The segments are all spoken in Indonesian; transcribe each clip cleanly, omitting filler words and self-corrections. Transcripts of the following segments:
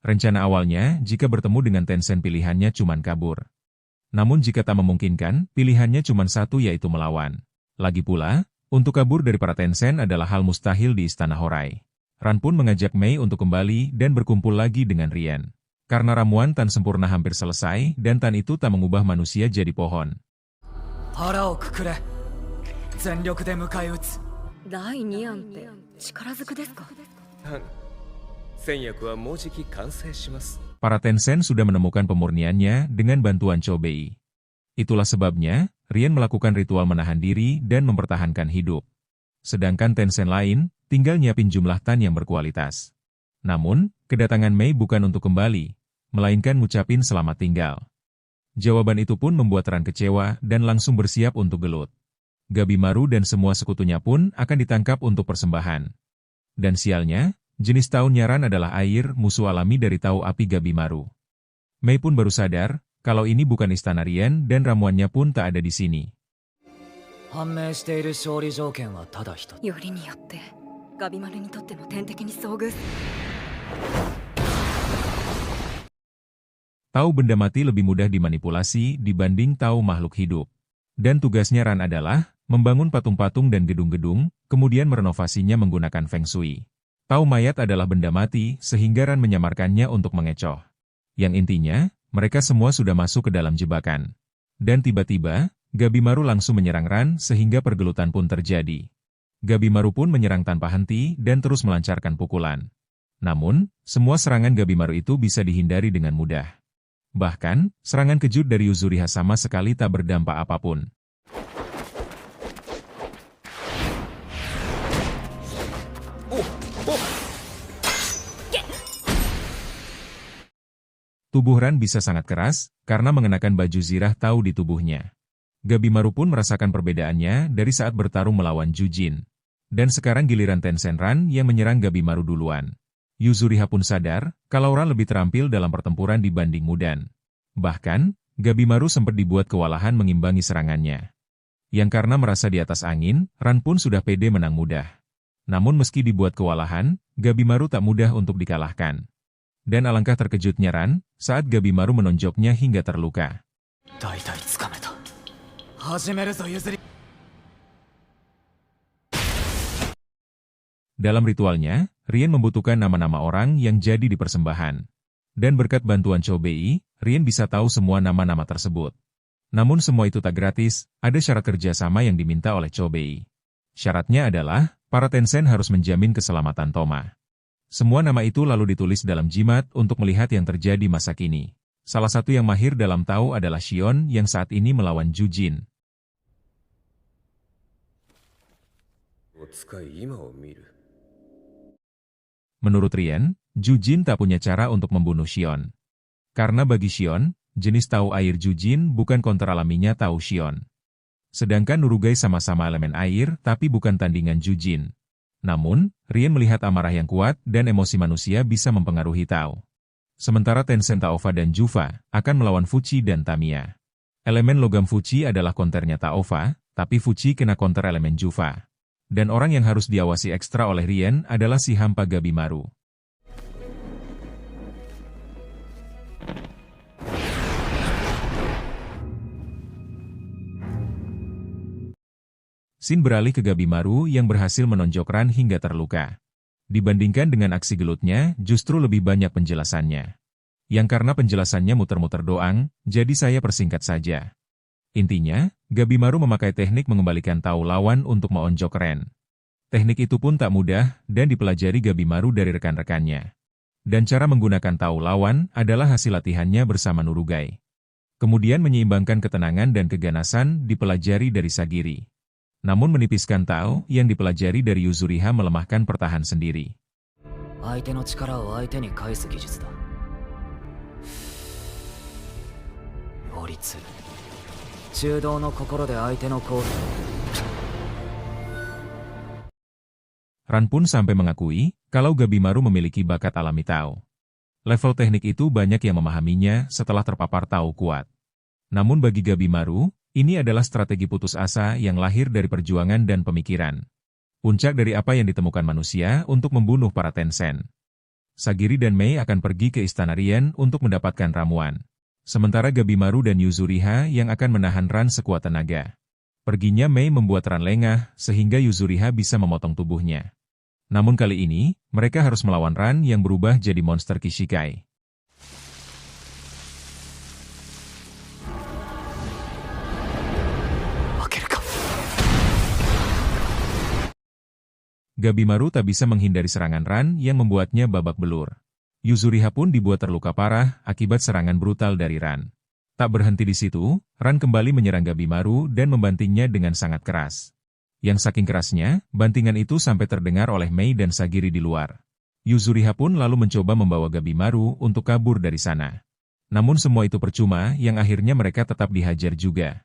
Rencana awalnya, jika bertemu dengan Tencent pilihannya cuman kabur. Namun jika tak memungkinkan, pilihannya cuman satu yaitu melawan. Lagi pula, untuk kabur dari para Tencent adalah hal mustahil di Istana Horai. Ran pun mengajak Mei untuk kembali dan berkumpul lagi dengan Rien. Karena ramuan Tan sempurna hampir selesai dan Tan itu tak mengubah manusia jadi pohon. Para Tencent sudah menemukan pemurniannya dengan bantuan Chou Bei. Itulah sebabnya, Rien melakukan ritual menahan diri dan mempertahankan hidup. Sedangkan Tencent lain, tinggal nyiapin jumlah Tan yang berkualitas. Namun, kedatangan Mei bukan untuk kembali, melainkan ngucapin selamat tinggal. Jawaban itu pun membuat Ran kecewa dan langsung bersiap untuk gelut. Gabimaru dan semua sekutunya pun akan ditangkap untuk persembahan. Dan sialnya, jenis taunnya Ran adalah air, musuh alami dari tau api Gabimaru. Mei pun baru sadar, kalau ini bukan istana Rien dan ramuannya pun tak ada di sini. Tahu benda mati lebih mudah dimanipulasi dibanding tahu makhluk hidup. Dan tugasnya Ran adalah membangun patung-patung dan gedung-gedung, kemudian merenovasinya menggunakan Feng Shui. Tahu mayat adalah benda mati sehingga Ran menyamarkannya untuk mengecoh. Yang intinya, mereka semua sudah masuk ke dalam jebakan. Dan tiba-tiba, Gabimaru langsung menyerang Ran sehingga pergelutan pun terjadi. Gabimaru pun menyerang tanpa henti dan terus melancarkan pukulan. Namun, semua serangan Gabimaru itu bisa dihindari dengan mudah. Bahkan, serangan kejut dari Yuzuriha sama sekali tak berdampak apapun. Tubuh Ran bisa sangat keras, karena mengenakan baju zirah tahu di tubuhnya. Gabimaru pun merasakan perbedaannya dari saat bertarung melawan Jujin. Dan sekarang giliran Tencent Ran yang menyerang Gabimaru duluan. Yuzuriha pun sadar, kalau Ran lebih terampil dalam pertempuran dibanding Mudan. Bahkan, Gabimaru sempat dibuat kewalahan mengimbangi serangannya. Yang karena merasa di atas angin, Ran pun sudah pede menang mudah. Namun meski dibuat kewalahan, Gabimaru tak mudah untuk dikalahkan. Dan alangkah terkejutnya Ran, saat Gabimaru menonjoknya hingga terluka. Dalam ritualnya, Rien membutuhkan nama-nama orang yang jadi di persembahan. Dan berkat bantuan Chou Bei, Rien bisa tahu semua nama-nama tersebut. Namun semua itu tak gratis, ada syarat kerjasama yang diminta oleh Chou Bei. Syaratnya adalah, para Tencent harus menjamin keselamatan Thoma. Semua nama itu lalu ditulis dalam jimat untuk melihat yang terjadi masa kini. Salah satu yang mahir dalam tahu adalah Xion yang saat ini melawan Jujin. Menurut Rien, Jujin tak punya cara untuk membunuh Xion. Karena bagi Xion, jenis tahu air Jujin bukan konter alaminya tahu Xion. Sedangkan Nurugai sama-sama elemen air tapi bukan tandingan Jujin. Namun, Rien melihat amarah yang kuat dan emosi manusia bisa mempengaruhi Tao. Sementara Tencent Taova dan Jufa akan melawan Fuchi dan Tamiya. Elemen logam Fuchi adalah konternya Taova, tapi Fuchi kena konter elemen Jufa. Dan orang yang harus diawasi ekstra oleh Rien adalah si hampa Gabimaru. Sin beralih ke Gabimaru yang berhasil menonjok Ran hingga terluka. Dibandingkan dengan aksi gelutnya, justru lebih banyak penjelasannya. Yang karena penjelasannya muter-muter doang, jadi saya persingkat saja. Intinya, Gabimaru memakai teknik mengembalikan tahu lawan untuk menonjok Ren. Teknik itu pun tak mudah dan dipelajari Gabimaru dari rekan-rekannya. Dan cara menggunakan tahu lawan adalah hasil latihannya bersama Nurugai. Kemudian menyeimbangkan ketenangan dan keganasan dipelajari dari Sagiri. Namun menipiskan tahu yang dipelajari dari Yuzuriha melemahkan pertahan sendiri. Ran pun sampai mengakui kalau Gabimaru memiliki bakat alami tahu. Level teknik itu banyak yang memahaminya setelah terpapar tahu kuat. Namun bagi Gabimaru, ini adalah strategi putus asa yang lahir dari perjuangan dan pemikiran. Puncak dari apa yang ditemukan manusia untuk membunuh para Tencent. Sagiri dan Mei akan pergi ke Istana Rien untuk mendapatkan ramuan. Sementara Gabimaru dan Yuzuriha yang akan menahan Ran sekuat tenaga. Perginya Mei membuat Ran lengah, sehingga Yuzuriha bisa memotong tubuhnya. Namun kali ini, mereka harus melawan Ran yang berubah jadi monster Kishikai. Gabimaru tak bisa menghindari serangan Ran yang membuatnya babak belur. Yuzuriha pun dibuat terluka parah akibat serangan brutal dari Ran. Tak berhenti di situ, Ran kembali menyerang Gabimaru dan membantingnya dengan sangat keras. Yang saking kerasnya, bantingan itu sampai terdengar oleh Mei dan Sagiri di luar. Yuzuriha pun lalu mencoba membawa Gabimaru untuk kabur dari sana. Namun semua itu percuma, yang akhirnya mereka tetap dihajar juga.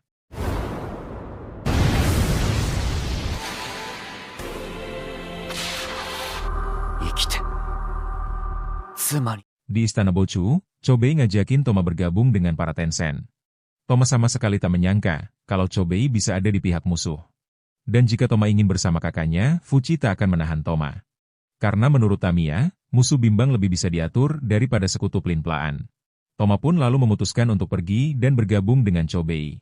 Di Istana Bochu, Chobei ngajakin Toma bergabung dengan para Tencent. Toma sama sekali tak menyangka kalau Chobei bisa ada di pihak musuh. Dan jika Toma ingin bersama kakaknya, Fuchi tak akan menahan Toma. Karena menurut Tamiya, musuh bimbang lebih bisa diatur daripada sekutu pelin-pelaan. Toma pun lalu memutuskan untuk pergi dan bergabung dengan Chobei.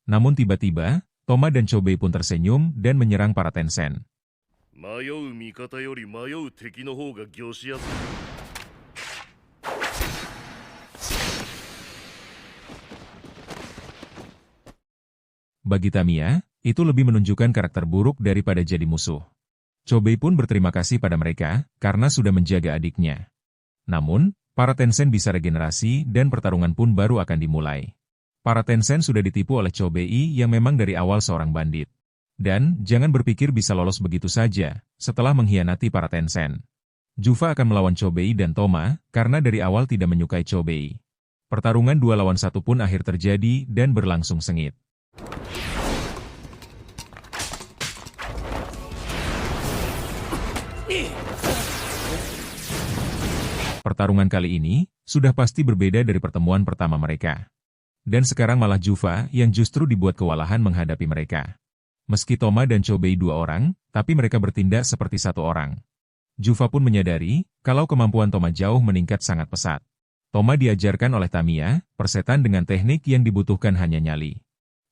Namun tiba-tiba, Toma dan Chobei pun tersenyum dan menyerang para Tencent. Bagi Tamiya, itu lebih menunjukkan karakter buruk daripada jadi musuh. Chobei pun berterima kasih pada mereka karena sudah menjaga adiknya. Namun, para Tencent bisa regenerasi dan pertarungan pun baru akan dimulai. Para Tencent sudah ditipu oleh Chobei yang memang dari awal seorang bandit. Dan, jangan berpikir bisa lolos begitu saja, setelah mengkhianati para Tencent. Jufa akan melawan Chobei dan Toma, karena dari awal tidak menyukai Chobei. Pertarungan 2 lawan 1 pun akhir terjadi dan berlangsung sengit. Pertarungan kali ini, sudah pasti berbeda dari pertemuan pertama mereka. Dan sekarang malah Jufa yang justru dibuat kewalahan menghadapi mereka. Meski Toma dan Chobei 2 orang, tapi mereka bertindak seperti 1 orang. Jufa pun menyadari, kalau kemampuan Toma jauh meningkat sangat pesat. Toma diajarkan oleh Tamiya, persetan dengan teknik yang dibutuhkan hanya nyali.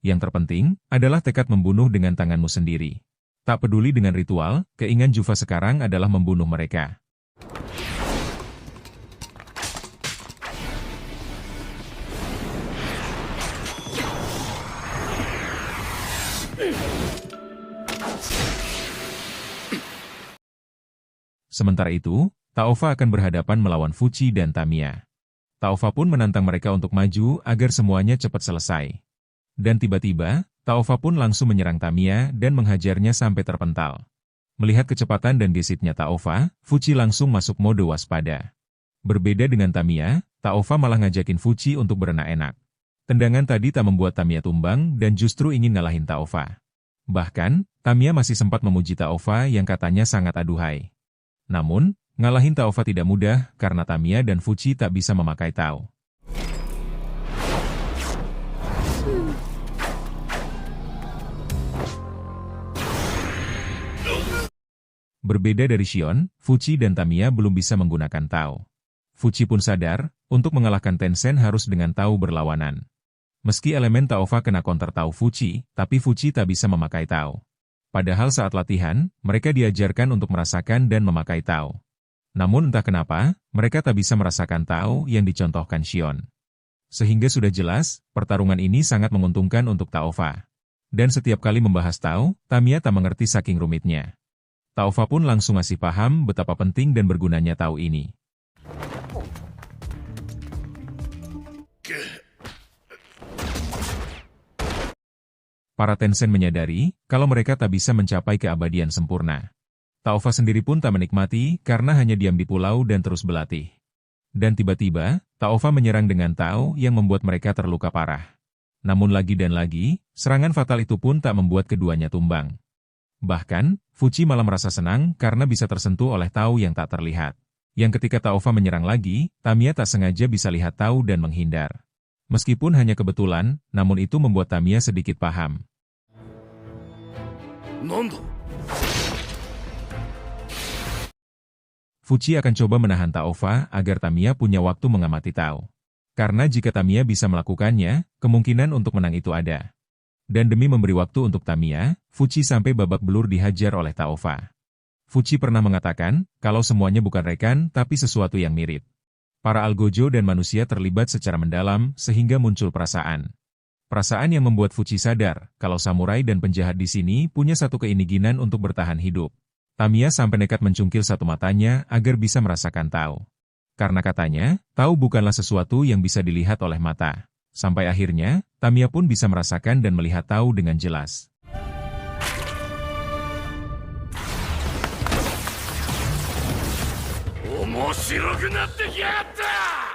Yang terpenting, adalah tekad membunuh dengan tanganmu sendiri. Tak peduli dengan ritual, keinginan Jufa sekarang adalah membunuh mereka. Sementara itu, Taofa akan berhadapan melawan Fuchi dan Tamiya. Taofa pun menantang mereka untuk maju agar semuanya cepat selesai. Dan tiba-tiba, Taofa pun langsung menyerang Tamiya dan menghajarnya sampai terpental. Melihat kecepatan dan gesitnya Taofa, Fuchi langsung masuk mode waspada. Berbeda dengan Tamiya, Taofa malah ngajakin Fuchi untuk berenak-enak. Tendangan tadi tak membuat Tamiya tumbang dan justru ingin ngalahin Taofa. Bahkan, Tamiya masih sempat memuji Taofa yang katanya sangat aduhai. Namun, ngalahin Taofa tidak mudah karena Tamiya dan Fuchi tak bisa memakai Tao. Berbeda dari Shion, Fuchi dan Tamiya belum bisa menggunakan Tao. Fuchi pun sadar, untuk mengalahkan Tencent harus dengan Tao berlawanan. Meski elemen Taofa kena counter Tao Fuchi, tapi Fuchi tak bisa memakai Tao. Padahal saat latihan, mereka diajarkan untuk merasakan dan memakai Tao. Namun entah kenapa, mereka tak bisa merasakan Tao yang dicontohkan Shion. Sehingga sudah jelas, pertarungan ini sangat menguntungkan untuk Taofa. Dan setiap kali membahas Tao, Tamiya tak mengerti saking rumitnya. Taofa pun langsung ngasih paham betapa penting dan bergunanya Tao ini. Para Tencent menyadari kalau mereka tak bisa mencapai keabadian sempurna. Taofa sendiri pun tak menikmati karena hanya diam di pulau dan terus berlatih. Dan tiba-tiba, Taofa menyerang dengan Tao yang membuat mereka terluka parah. Namun lagi dan lagi, serangan fatal itu pun tak membuat keduanya tumbang. Bahkan, Fuchi malah merasa senang karena bisa tersentuh oleh Tao yang tak terlihat. Yang ketika Taofa menyerang lagi, Tamiya tak sengaja bisa lihat Tao dan menghindar. Meskipun hanya kebetulan, namun itu membuat Tamiya sedikit paham. Fuchi akan coba menahan Taova agar Tamiya punya waktu mengamati Tao. Karena jika Tamiya bisa melakukannya, kemungkinan untuk menang itu ada. Dan demi memberi waktu untuk Tamiya, Fuchi sampai babak belur dihajar oleh Taova. Fuchi pernah mengatakan, kalau semuanya bukan rekan tapi sesuatu yang mirip. Para algojo dan manusia terlibat secara mendalam sehingga muncul perasaan. Perasaan yang membuat Fuchi sadar, kalau samurai dan penjahat di sini punya satu keinginan untuk bertahan hidup. Tamiya sampai nekat mencungkil satu matanya agar bisa merasakan Tao. Karena katanya, Tao bukanlah sesuatu yang bisa dilihat oleh mata. Sampai akhirnya, Tamiya pun bisa merasakan dan melihat Tao dengan jelas. 面白くなってきやがった